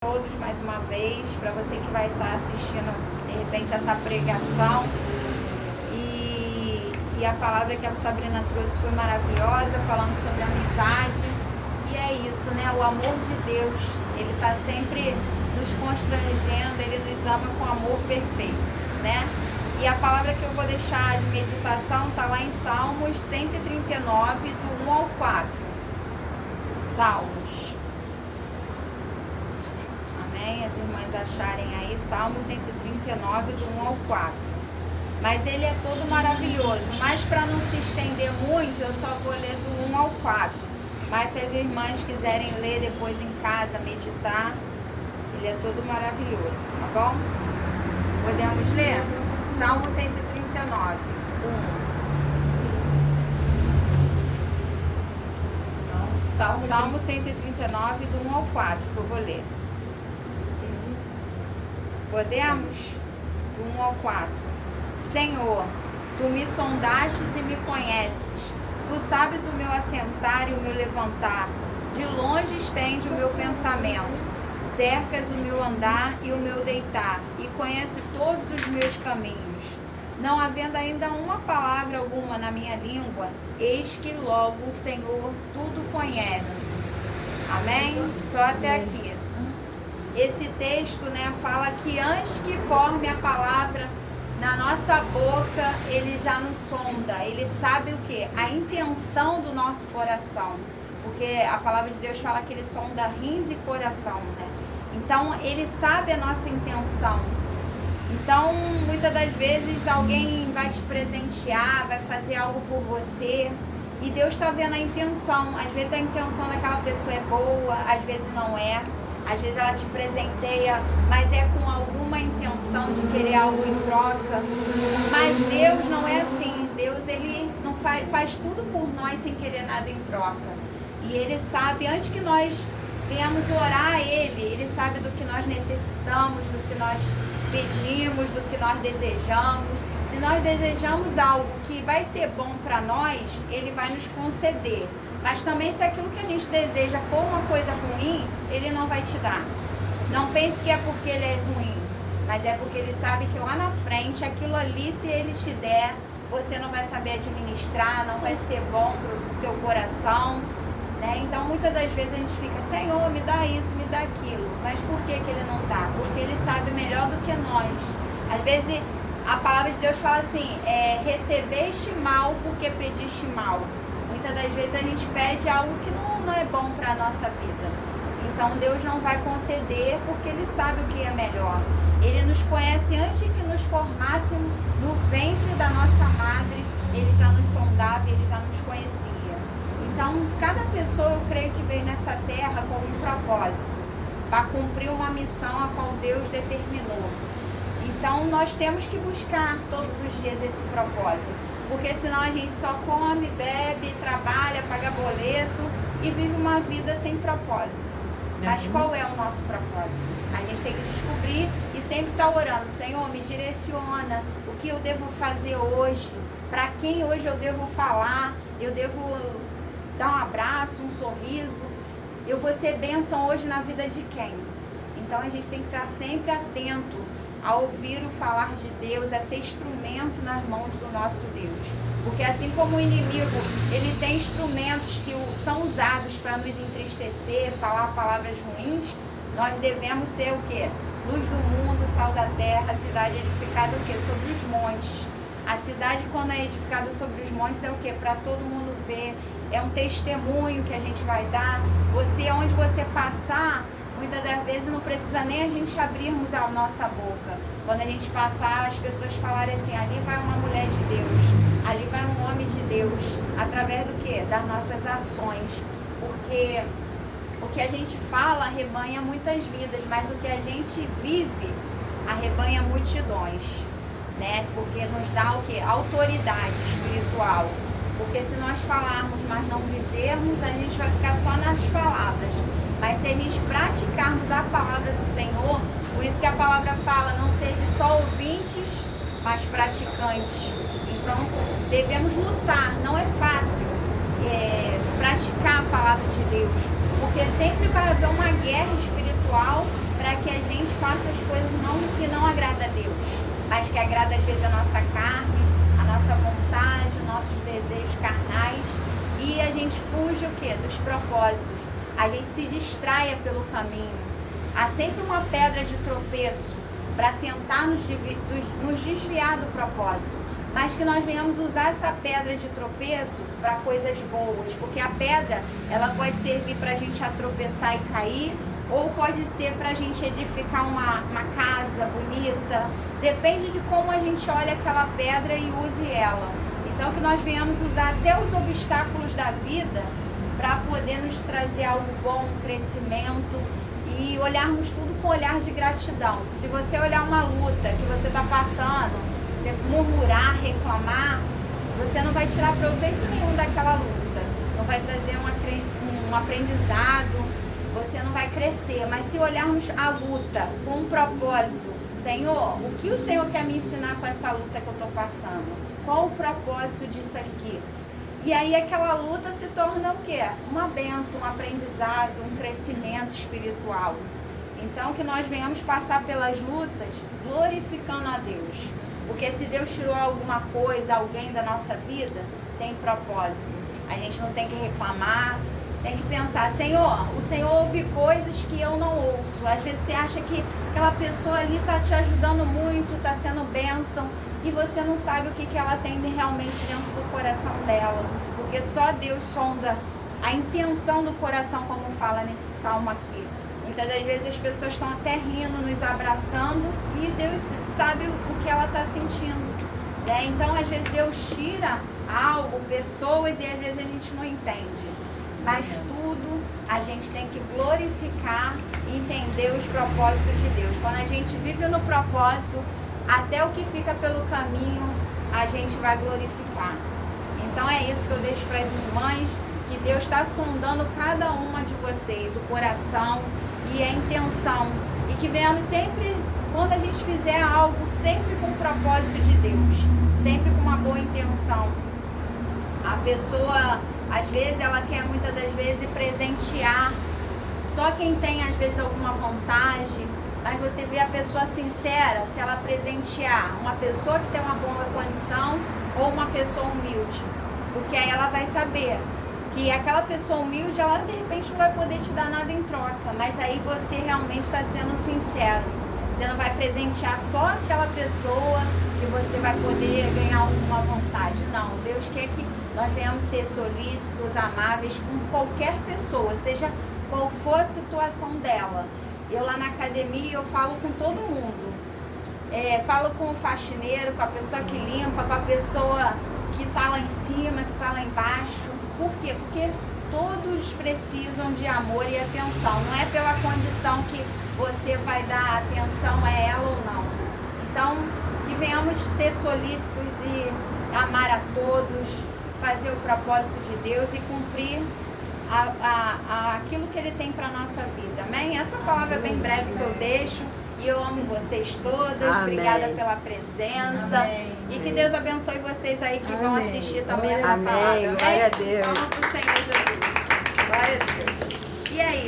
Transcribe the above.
Todos mais uma vez, para você que vai estar assistindo de repente essa pregação e a palavra que a Sabrina trouxe foi maravilhosa, falando sobre amizade, e é isso, né? O amor de Deus, ele está sempre nos constrangendo, ele nos ama com amor perfeito, né? E a palavra que eu vou deixar de meditação está lá em Salmos 139, do 1 ao 4. Salmos. As irmãs acharem aí, Salmo 139, do 1 ao 4. Mas ele é todo maravilhoso. Mas para não se estender muito, eu só vou ler do 1 ao 4. Mas se as irmãs quiserem ler depois em casa, meditar, ele é todo maravilhoso, tá bom? Podemos ler? Salmo 139, 1. Salmo 139, do 1 ao 4, que eu vou ler. Podemos? Do 1 ao 4. Senhor, tu me sondastes e me conheces. Tu sabes o meu assentar e o meu levantar. De longe estende o meu pensamento. Cercas o meu andar e o meu deitar. E conheces todos os meus caminhos. Não havendo ainda uma palavra alguma na minha língua, eis que logo o Senhor tudo conhece. Amém? Só até aqui. Esse texto, né, fala que antes que forme a palavra na nossa boca, ele já nos sonda. Ele sabe o quê? A intenção do nosso coração. Porque a palavra de Deus fala que ele sonda rins e coração, né? Então, ele sabe a nossa intenção. Então, muitas das vezes, alguém vai te presentear, vai fazer algo por você, e Deus está vendo a intenção. Às vezes a intenção daquela pessoa é boa, às vezes não é. Às vezes ela te presenteia, mas é com alguma intenção de querer algo em troca. Mas Deus não é assim. Deus, ele não faz tudo por nós sem querer nada em troca. E ele sabe, antes que nós venhamos orar a ele sabe do que nós necessitamos, do que nós pedimos, do que nós desejamos. Se nós desejamos algo que vai ser bom para nós, ele vai nos conceder. Mas também se aquilo que a gente deseja for uma coisa ruim, ele não vai te dar. Não pense que é porque ele é ruim, mas é porque ele sabe que lá na frente, aquilo ali, se ele te der, você não vai saber administrar, não vai ser bom pro teu coração, né? Então, muitas das vezes a gente fica, Senhor, me dá isso, me dá aquilo. Mas por que ele não dá? Porque ele sabe melhor do que nós. Às vezes, a palavra de Deus fala assim, recebeste mal porque pediste mal. Muitas das vezes a gente pede algo que não é bom para a nossa vida. Então Deus não vai conceder porque Ele sabe o que é melhor. Ele nos conhece antes de que nos formássemos no ventre da nossa madre. Ele já nos sondava, Ele já nos conhecia. Então cada pessoa, eu creio que veio nessa terra com um propósito, para cumprir uma missão a qual Deus determinou. Então nós temos que buscar todos os dias esse propósito. Porque senão a gente só come, bebe, trabalha, paga boleto e vive uma vida sem propósito. Mas qual é o nosso propósito? A gente tem que descobrir e sempre estar orando. Senhor, me direciona o que eu devo fazer hoje, para quem hoje eu devo falar, eu devo dar um abraço, um sorriso, eu vou ser bênção hoje na vida de quem? Então a gente tem que estar sempre atento a ouvir o falar de Deus, a ser instrumento nas mãos do nosso Deus. Porque assim como o inimigo, ele tem instrumentos que são usados para nos entristecer, falar palavras ruins, nós devemos ser o quê? Luz do mundo, sal da terra, a cidade edificada o quê? Sobre os montes. A cidade, quando é edificada sobre os montes, é o quê? Para todo mundo ver. É um testemunho que a gente vai dar. Você, onde você passar, muitas das vezes não precisa nem a gente abrirmos a nossa boca. Quando a gente passar, as pessoas falarem assim, ali vai uma mulher de Deus, ali vai um homem de Deus, através do quê? Das nossas ações. Porque o que a gente fala arrebanha muitas vidas, mas o que a gente vive arrebanha multidões, né? Porque nos dá o quê? Autoridade espiritual. Porque se nós falarmos, mas não vivermos, a gente vai ficar só nas palavras. Mas se a gente praticarmos a palavra do Senhor, por isso que a palavra fala, não sejam só ouvintes, mas praticantes. Então, devemos lutar, não é fácil praticar a palavra de Deus, porque sempre vai haver uma guerra espiritual mas que agrada às vezes a nossa carne, a nossa vontade, os nossos desejos carnais, e a gente fuge o quê? Dos propósitos. A gente se distraia pelo caminho. Há sempre uma pedra de tropeço para tentar nos desviar do propósito, mas que nós venhamos usar essa pedra de tropeço para coisas boas, porque a pedra, ela pode servir para a gente tropeçar e cair, ou pode ser para a gente edificar uma casa bonita, depende de como a gente olha aquela pedra e use ela. Então que nós venhamos usar até os obstáculos da vida para poder nos trazer algo bom, um crescimento, e olharmos tudo com olhar de gratidão. Se você olhar uma luta que você está passando, você murmurar, reclamar, você não vai tirar proveito nenhum daquela luta, não vai trazer um aprendizado, você não vai crescer. Mas se olharmos a luta com um propósito, Senhor, o que o Senhor quer me ensinar com essa luta que eu estou passando? Qual o propósito disso aqui? E aí aquela luta se torna o quê? Uma bênção, um aprendizado, um crescimento espiritual. Então que nós venhamos passar pelas lutas glorificando a Deus. Porque se Deus tirou alguma coisa, alguém da nossa vida, tem propósito. A gente não tem que reclamar, tem que pensar, Senhor, o Senhor ouve coisas que eu não ouço. Às vezes você acha que aquela pessoa ali está te ajudando muito, está sendo bênção, e você não sabe o que ela tem realmente dentro do coração dela. Porque só Deus sonda a intenção do coração, como fala nesse salmo aqui. Muitas das vezes as pessoas estão até rindo, nos abraçando, e Deus sabe o que ela está sentindo, né? Então, às vezes, Deus tira algo, pessoas, e às vezes a gente não entende. Mas tudo a gente tem que glorificar e entender os propósitos de Deus. Quando a gente vive no propósito, até o que fica pelo caminho, a gente vai glorificar. Então é isso que eu deixo para as irmãs, que Deus está sondando cada uma de vocês, o coração e a intenção. E que venhamos sempre, quando a gente fizer algo, sempre com o propósito de Deus, sempre com uma boa intenção. A pessoa, às vezes, ela quer muitas das vezes presentear só quem tem, às vezes, alguma vantagem. Mas você vê a pessoa sincera, se ela presentear uma pessoa que tem uma boa condição ou uma pessoa humilde. Porque aí ela vai saber que aquela pessoa humilde, ela de repente não vai poder te dar nada em troca. Mas aí você realmente está sendo sincero. Você não vai presentear só aquela pessoa que você vai poder ganhar alguma vontade. Não, Deus quer que nós venhamos ser solícitos, amáveis com qualquer pessoa, seja qual for a situação dela. Eu lá na academia, eu falo com todo mundo. Falo com o faxineiro, com a pessoa que limpa, com a pessoa que está lá em cima, que está lá embaixo. Por quê? Porque todos precisam de amor e atenção. Não é pela condição que você vai dar atenção a ela ou não. Então, que venhamos ser solícitos e amar a todos, fazer o propósito de Deus e cumprir aquilo que Ele tem para a nossa vida. Amém? Essa palavra é bem breve que eu deixo. E eu amo vocês todas. Amém. Obrigada pela presença. Amém. E que Deus abençoe vocês aí que vão assistir também essa palavra. Amém. Glória a Deus. Vamos pro Senhor Jesus. Glória a Deus. E aí?